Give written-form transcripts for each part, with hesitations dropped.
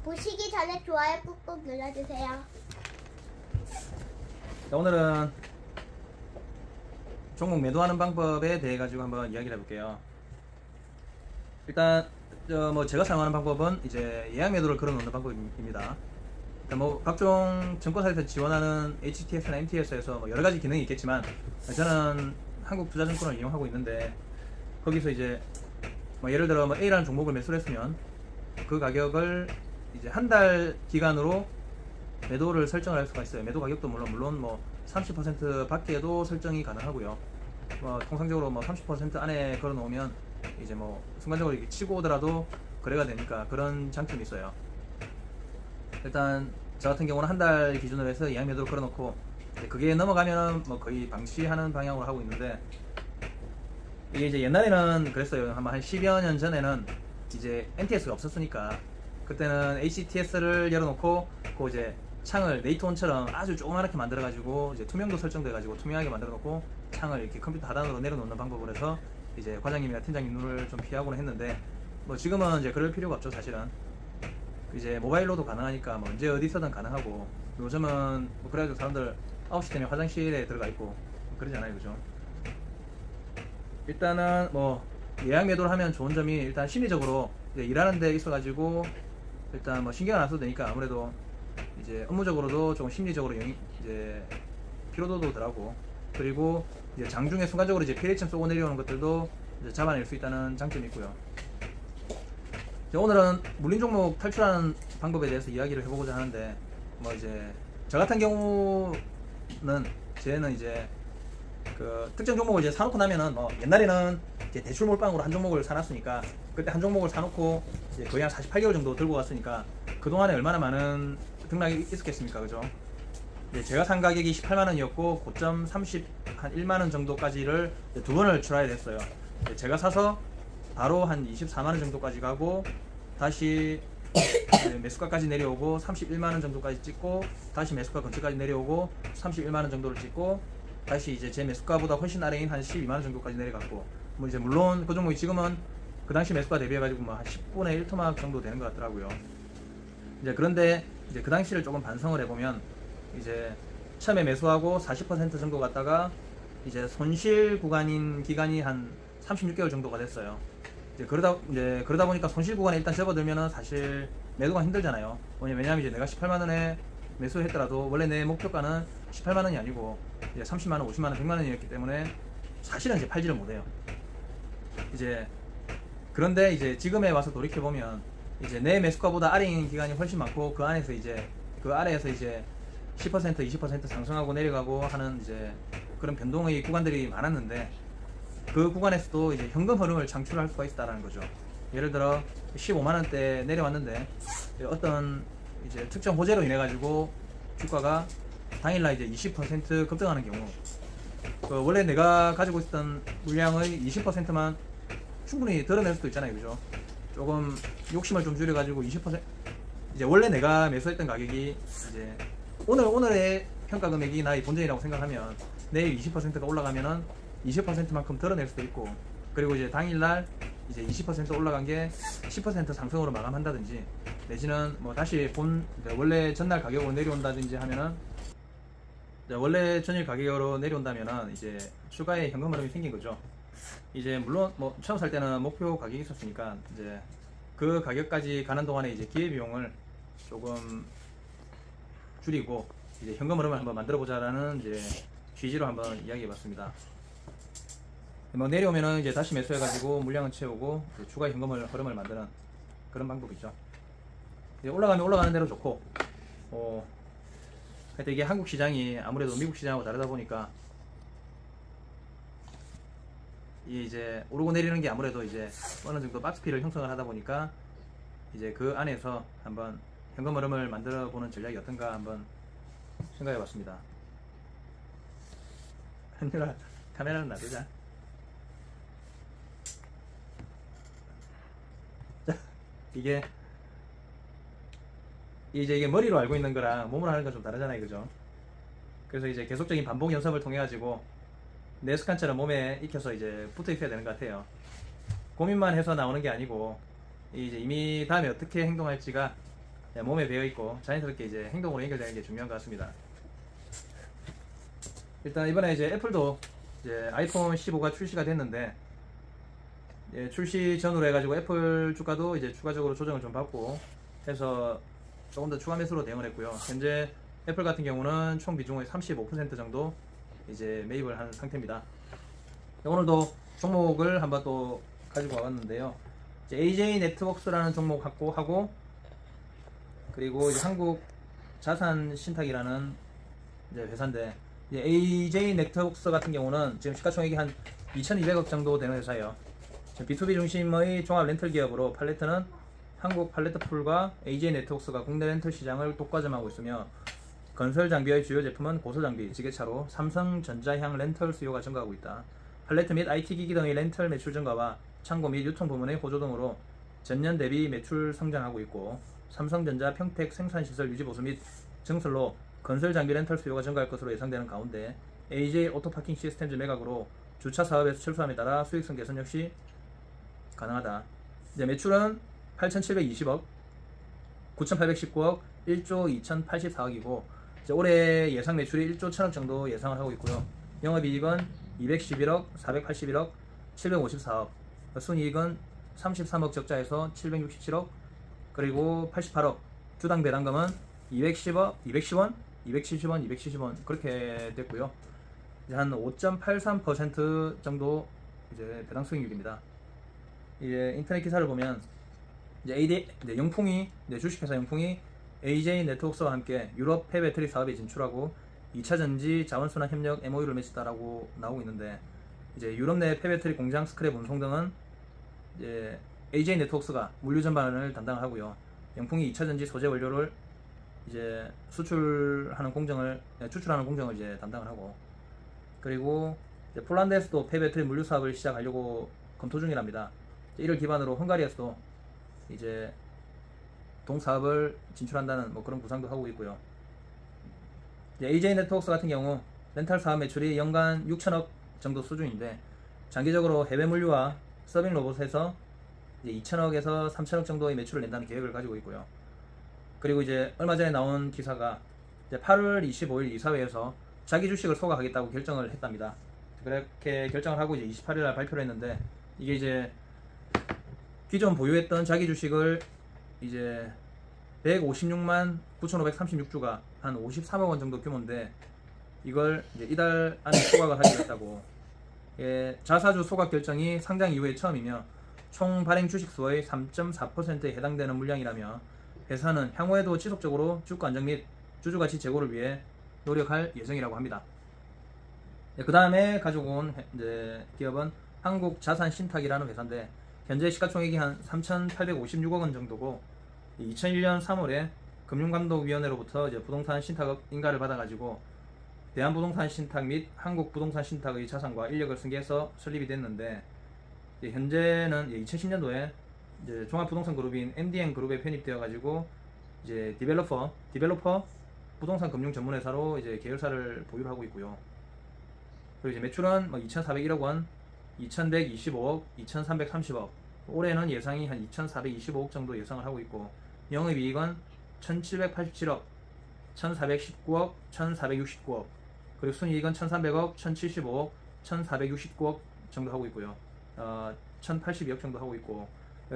보시기 전에 좋아요 꾹꾹 눌러주세요. 자, 오늘은 종목 매도하는 방법에 대해 가지고 한번 이야기를 해볼게요. 일단 제가 사용하는 방법은 이제 예약 매도를 걸어 놓는 방법입니다. 일단 각종 증권사에서 지원하는 HTS나 MTS에서 여러 가지 기능이 있겠지만, 저는 한국투자증권을 이용하고 있는데, 거기서 이제 예를 들어 A라는 종목을 매수를 했으면 그 가격을 이제 한 달 기간으로 매도를 설정을 할 수가 있어요. 매도 가격도 물론 30% 밖에도 설정이 가능하고요. 통상적으로 30% 안에 걸어 놓으면 이제 순간적으로 이렇게 치고 오더라도 거래가 되니까 그런 장점이 있어요. 일단 저 같은 경우는 한 달 기준으로 해서 예약 매도를 걸어 놓고, 그게 넘어가면 거의 방치하는 방향으로 하고 있는데, 이게 이제 옛날에는 그랬어요. 한 10여 년 전에는 이제 NTS가 없었으니까, 그때는 HTS를 열어놓고 그 이제 창을 네이트온처럼 아주 조그맣게 만들어 가지고 이제 투명도 설정돼 가지고 투명하게 만들어 놓고 창을 이렇게 컴퓨터 하단으로 내려놓는 방법을 해서 이제 과장님이나 팀장님 눈을 좀 피하고는 했는데, 지금은 이제 그럴 필요가 없죠. 사실은 이제 모바일로도 가능하니까 언제 어디서든 가능하고, 요즘은 그래가지고 사람들 9시 되면 화장실에 들어가 있고 그러잖아요, 그죠? 일단은 예약 매도를 하면 좋은 점이, 일단 심리적으로 이제 일하는 데 있어 가지고 일단 신경을 안 써도 되니까, 아무래도 이제 업무적으로도 좀 심리적으로 이제 피로도도 덜하고, 그리고 이제 장중에 순간적으로 이제 피레침 쏘고 내려오는 것들도 이제 잡아낼 수 있다는 장점이 있고요. 오늘은 물린 종목 탈출하는 방법에 대해서 이야기를 해보고자 하는데, 이제 저 같은 경우는 쟤는 이제 그 특정 종목을 이제 사놓고 나면은 옛날에는 이제 대출 몰빵으로 한 종목을 사놨으니까, 그때 한 종목을 사놓고 이제 거의 한 48개월 정도 들고 갔으니까 그동안에 얼마나 많은 등락이 있었겠습니까, 그죠? 제가 산 가격이 18만원이었고 고점 1만원 정도까지를 두 번을 출하해 냈어요. 제가 사서 바로 한 24만원 정도까지 가고, 다시 매수가까지 내려오고 31만원 정도까지 찍고, 다시 매수가 근처까지 내려오고 31만원 정도를 찍고, 다시 이제 제 매수가보다 훨씬 아래인 한 12만원 정도까지 내려갔고, 이제 물론 그 종목이 지금은 그 당시 매수가 대비해가지고 한 10분의 1 토막 정도 되는 것 같더라고요. 그런데 이제 그 당시를 조금 반성을 해보면, 이제 처음에 매수하고 40% 정도 갔다가 이제 손실 구간인 기간이 한 36개월 정도가 됐어요. 그러다 보니까 손실 구간에 일단 접어들면은 사실 매도가 힘들잖아요. 왜냐면 이제 내가 18만원에 매수했더라도 원래 내 목표가는 18만원이 아니고 이제 30만원, 50만원, 100만원이었기 때문에 사실은 이제 팔지를 못해요. 그런데 이제 지금에 와서 돌이켜보면, 이제 내 매수가보다 아래인 기간이 훨씬 많고, 그 안에서 이제 그 아래에서 이제 10%, 20% 상승하고 내려가고 하는 이제 그런 변동의 구간들이 많았는데, 그 구간에서도 이제 현금 흐름을 창출할 수가 있다라는 거죠. 예를 들어 15만원대 내려왔는데 어떤 이제 특정 호재로 인해 가지고 주가가 당일날 이제 20% 급등하는 경우, 원래 내가 가지고 있었던 물량의 20%만 충분히 덜어낼 수도 있잖아요, 그죠? 조금 욕심을 좀 줄여 가지고 20%, 이제 원래 내가 매수했던 가격이 이제 오늘의 평가 금액이 나의 본전이라고 생각하면, 내일 20%가 올라가면은 20%만큼 덜어낼 수도 있고, 그리고 이제 당일날 이제 20% 올라간 게 10% 상승으로 마감한다든지, 내지는 다시 원래 전날 가격으로 내려온다든지 하면은, 원래 전일 가격으로 내려온다면은 이제 추가의 현금 흐름이 생긴 거죠. 이제 물론 처음 살 때는 목표 가격이 있었으니까 이제 그 가격까지 가는 동안에 이제 기회비용을 조금 줄이고 이제 현금 흐름을 한번 만들어 보자라는 이제 취지로 한번 이야기해 봤습니다. 내려오면은 이제 다시 매수해가지고 물량을 채우고 추가 현금 흐름을 만드는 그런 방법이죠. 올라가면 올라가는 대로 좋고, 하여튼 이게 한국 시장이 아무래도 미국 시장하고 다르다 보니까, 이제 오르고 내리는 게 아무래도 이제 어느 정도 박스피를 형성을 하다 보니까, 이제 그 안에서 한번 현금 흐름을 만들어 보는 전략이 어떤가 한번 생각해 봤습니다. 한유라, 카메라는 놔두자. 이게 머리로 알고 있는 거랑 몸으로 하는 건 좀 다르잖아요, 그죠? 그래서 이제 계속적인 반복 연습을 통해 가지고 내 습관처럼 몸에 익혀서 이제 붙어 있어야 되는 것 같아요. 고민만 해서 나오는 게 아니고, 이제 이미 다음에 어떻게 행동할지가 몸에 배어 있고 자연스럽게 이제 행동으로 연결되는 게 중요한 것 같습니다. 일단 이번에 이제 애플도 이제 아이폰 15가 출시가 됐는데, 출시 전후로 해가지고 애플 주가도 이제 추가적으로 조정을 좀 받고 해서 조금 더 추가 매수로 대응을 했고요. 현재 애플 같은 경우는 총 비중의 35% 정도 이제 매입을 한 상태입니다. 오늘도 종목을 한번 또 가지고 와봤는데요. 이제 AJ 네트웍스라는 종목 하고 그리고 이제 한국 자산 신탁이라는 이제 회사인데, 이제 AJ 네트웍스 같은 경우는 지금 시가총액이 한 2,200억 정도 되는 회사예요. B2B 중심의 종합 렌털 기업으로 팔레트는 한국 팔레트풀과 AJ 네트웍스가 국내 렌털 시장을 독과점하고 있으며, 건설 장비의 주요 제품은 고소 장비, 지게차로 삼성전자향 렌털 수요가 증가하고 있다. 팔레트 및 IT 기기 등의 렌털 매출 증가와 창고 및 유통 부문의 호조 등으로 전년 대비 매출 성장하고 있고, 삼성전자 평택 생산시설 유지 보수 및 증설로 건설 장비 렌털 수요가 증가할 것으로 예상되는 가운데, AJ 오토파킹 시스템즈 매각으로 주차 사업에서 철수함에 따라 수익성 개선 역시 가능하다. 이제 매출은 8,720억, 9,819억, 1조 2,084억이고, 올해 예상 매출이 1조 1,000억 정도 예상을 하고 있고요. 영업이익은 211억, 481억, 754억, 순이익은 33억 적자에서 767억, 그리고 88억, 주당 배당금은 210원, 270원 그렇게 됐고요. 이제 한 5.83% 정도 이제 배당 수익률입니다. 이제 인터넷 기사를 보면 이제 영풍이, 주식회사 영풍이 AJ 네트웍스와 함께 유럽 폐배터리 사업에 진출하고 2차 전지 자원순환 협력 MOU를 맺었다라고 나오고 있는데, 이제 유럽 내 폐배터리 공장 스크랩 운송 등은 이제 AJ 네트웍스가 물류 전반을 담당하고요. 영풍이 2차 전지 소재 원료를 이제 추출하는 공정을 이제 담당을 하고, 그리고 이제 폴란드에서도 폐배터리 물류 사업을 시작하려고 검토 중이랍니다. 이를 기반으로 헝가리에서도 이제 동사업을 진출한다는 뭐 그런 구상도 하고 있고요. 이제 AJ 네트웍스 같은 경우 렌탈 사업 매출이 연간 6천억 정도 수준인데, 장기적으로 해외 물류와 서빙 로봇에서 이제 2천억에서 3천억 정도의 매출을 낸다는 계획을 가지고 있고요. 그리고 이제 얼마 전에 나온 기사가 이제 8월 25일 이사회에서 자기 주식을 소각하겠다고 결정을 했답니다. 그렇게 결정을 하고 이제 28일날 발표를 했는데, 이게 이제 기존 보유했던 자기 주식을 이제 156만 9,536주가 한 53억 원 정도 규모인데, 이걸 이제 이달 안에 소각을 하기로 했다고. 자사주 소각 결정이 상장 이후에 처음이며 총 발행 주식 수의 3.4%에 해당되는 물량이라며, 회사는 향후에도 지속적으로 주가 안정 및 주주 가치 제고를 위해 노력할 예정이라고 합니다. 그 다음에 가지고 온 이제 기업은 한국 자산 신탁이라는 회사인데, 현재 시가총액이 한 3,856억 원 정도고, 2001년 3월에 금융감독위원회로부터 이제 부동산 신탁 인가를 받아가지고 대한부동산 신탁 및 한국부동산 신탁의 자산과 인력을 승계해서 설립이 됐는데, 현재는 2010년도에 이제 종합부동산 그룹인 MDN 그룹에 편입되어 가지고 이제 디벨로퍼 부동산 금융 전문 회사로 이제 계열사를 보유를 하고 있고요. 그리고 이제 매출은 2,401억 원, 2,125억, 2,330억, 올해는 예상이 한 2,425억 정도 예상을 하고 있고, 영업이익은 1,787억, 1,419억, 1,469억, 그리고 순이익은 1,300억, 1,075억, 1,469억 정도 하고 있고요. 1,082억 정도 하고 있고,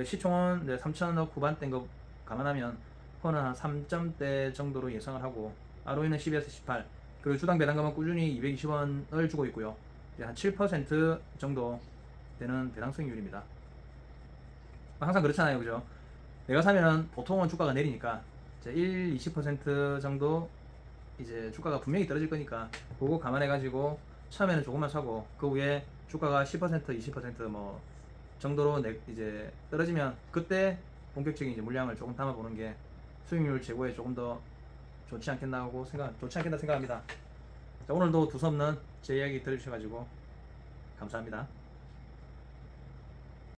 시총은 3,000억 후반대인 거 감안하면 허는 한 3점대 정도로 예상을 하고, ROE는 12에서 18, 그리고 주당 배당금은 꾸준히 220원을 주고 있고요. 한 7% 정도 되는 배당 수익률입니다. 항상 그렇잖아요, 그죠? 내가 사면은 보통은 주가가 내리니까 이제 1-20% 정도 이제 주가가 분명히 떨어질 거니까 그거 감안해가지고 처음에는 조금만 사고, 그 후에 주가가 10%, 20% 뭐 정도로 이제 떨어지면 그때 본격적인 이제 물량을 조금 담아보는 게 수익률 제고에 조금 더 좋지 않겠나 생각합니다. 자, 오늘도 두서없는 제 이야기 들어주셔가지고 감사합니다.